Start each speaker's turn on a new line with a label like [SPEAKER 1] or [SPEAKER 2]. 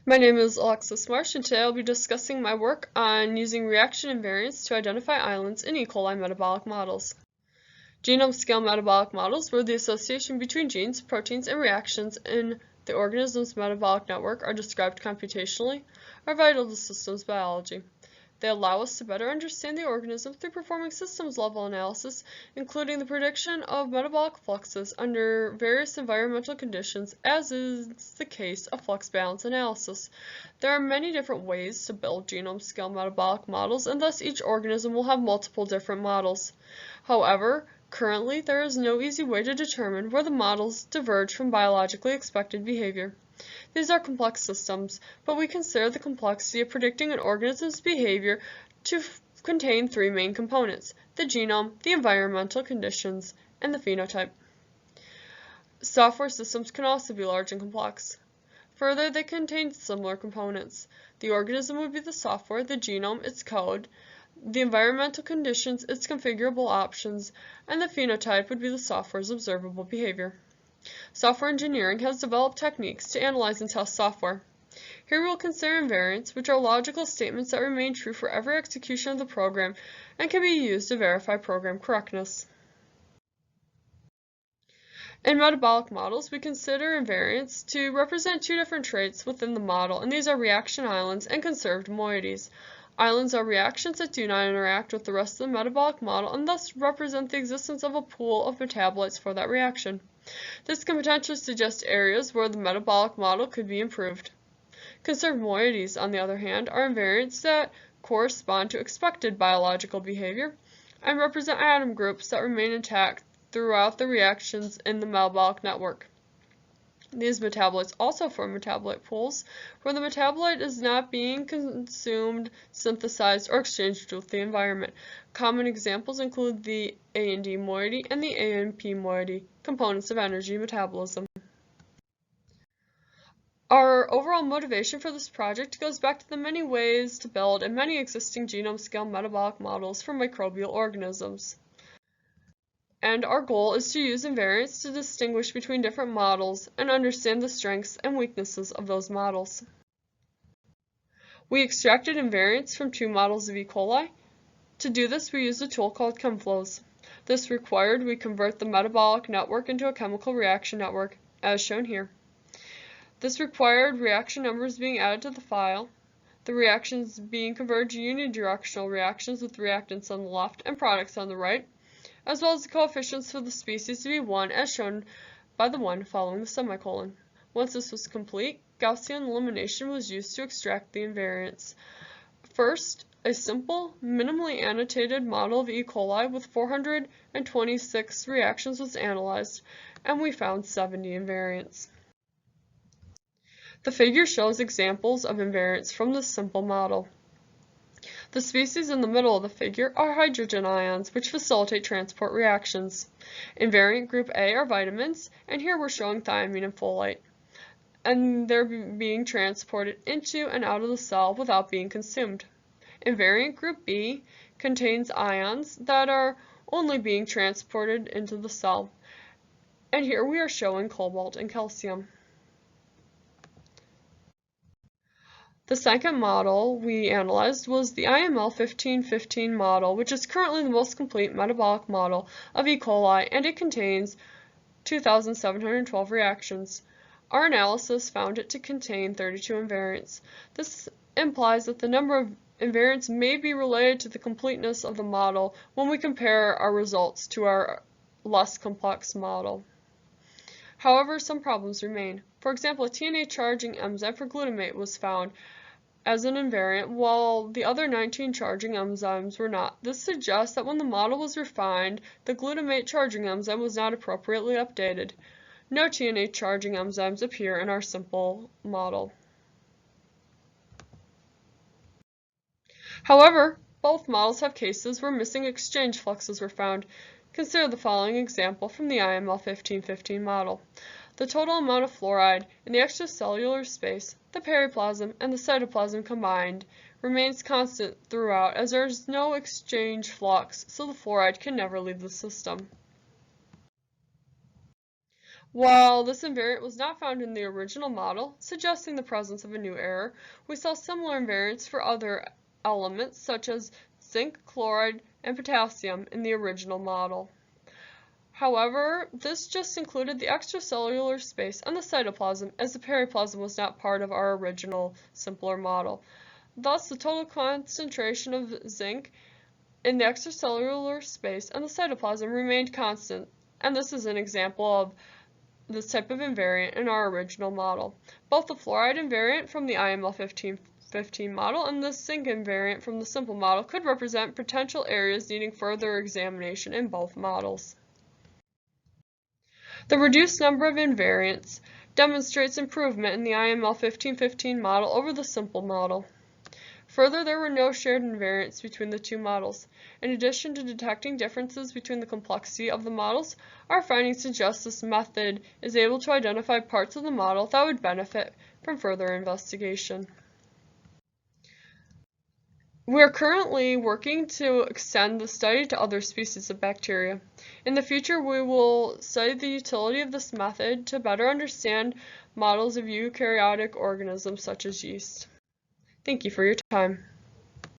[SPEAKER 1] My name is Alexis Marsh, and today I'll be discussing my work on using reaction invariants to identify islands in E. coli metabolic models. Genome-scale metabolic models, where the association between genes, proteins, and reactions in the organism's metabolic network are described computationally, are vital to systems biology. They allow us to better understand the organism through performing systems-level analysis, including the prediction of metabolic fluxes under various environmental conditions, as is the case of flux balance analysis. There are many different ways to build genome-scale metabolic models, and thus each organism will have multiple different models. However, currently there is no easy way to determine where the models diverge from biologically expected behavior. These are complex systems, but we consider the complexity of predicting an organism's behavior to contain three main components: the genome, the environmental conditions, and the phenotype. Software systems can also be large and complex. Further, they contain similar components. The organism would be the software, the genome, its code, the environmental conditions, its configurable options, and the phenotype would be the software's observable behavior. Software engineering has developed techniques to analyze and test software. Here we will consider invariants, which are logical statements that remain true for every execution of the program and can be used to verify program correctness. In metabolic models, we consider invariants to represent two different traits within the model, and these are reaction islands and conserved moieties. Islands are reactions that do not interact with the rest of the metabolic model and thus represent the existence of a pool of metabolites for that reaction. This can potentially suggest areas where the metabolic model could be improved. Conserved moieties, on the other hand, are invariants that correspond to expected biological behavior and represent atom groups that remain intact throughout the reactions in the metabolic network. These metabolites also form metabolite pools, where the metabolite is not being consumed, synthesized, or exchanged with the environment. Common examples include the A and D moiety and the A and P moiety, components of energy metabolism. Our overall motivation for this project goes back to the many ways to build and many existing genome-scale metabolic models for microbial organisms. And our goal is to use invariants to distinguish between different models and understand the strengths and weaknesses of those models. We extracted invariants from two models of E. coli. To do this, we used a tool called ChemFlows. This required we convert the metabolic network into a chemical reaction network, as shown here. This required reaction numbers being added to the file, the reactions being converted to unidirectional reactions with reactants on the left and products on the right, as well as the coefficients for the species to be 1 as shown by the 1 following the semicolon. Once this was complete, Gaussian elimination was used to extract the invariants. First, a simple, minimally annotated model of E. coli with 426 reactions was analyzed, and we found 70 invariants. The figure shows examples of invariants from this simple model. The species in the middle of the figure are hydrogen ions, which facilitate transport reactions. Invariant group A are vitamins, and here we're showing thiamine and folate, and they're being transported into and out of the cell without being consumed. Invariant group B contains ions that are only being transported into the cell, and here we are showing cobalt and calcium. The second model we analyzed was the IML 1515 model, which is currently the most complete metabolic model of E. coli, and it contains 2,712 reactions. Our analysis found it to contain 32 invariants. This implies that the number of invariants may be related to the completeness of the model when we compare our results to our less complex model. However, some problems remain. For example, a TNA charging enzyme for glutamate was found as an invariant, while the other 19 charging enzymes were not. This suggests that when the model was refined, the glutamate charging enzyme was not appropriately updated. No TNA charging enzymes appear in our simple model. However, both models have cases where missing exchange fluxes were found. Consider the following example from the IML 1515 model. The total amount of fluoride in the extracellular space, the periplasm, and the cytoplasm combined remains constant throughout, as there is no exchange flux, so the fluoride can never leave the system. While this invariant was not found in the original model, suggesting the presence of a new error, we saw similar invariants for other elements such as zinc, chloride, and potassium in the original model. However, this just included the extracellular space and the cytoplasm, as the periplasm was not part of our original, simpler model. Thus, the total concentration of zinc in the extracellular space and the cytoplasm remained constant, and this is an example of this type of invariant in our original model. Both the fluoride invariant from the IML 1515 model and the zinc invariant from the simple model could represent potential areas needing further examination in both models. The reduced number of invariants demonstrates improvement in the IML 1515 model over the simple model. Further, there were no shared invariants between the two models. In addition to detecting differences between the complexity of the models, our findings suggest this method is able to identify parts of the model that would benefit from further investigation. We are currently working to extend the study to other species of bacteria. In the future, we will study the utility of this method to better understand models of eukaryotic organisms such as yeast. Thank you for your time.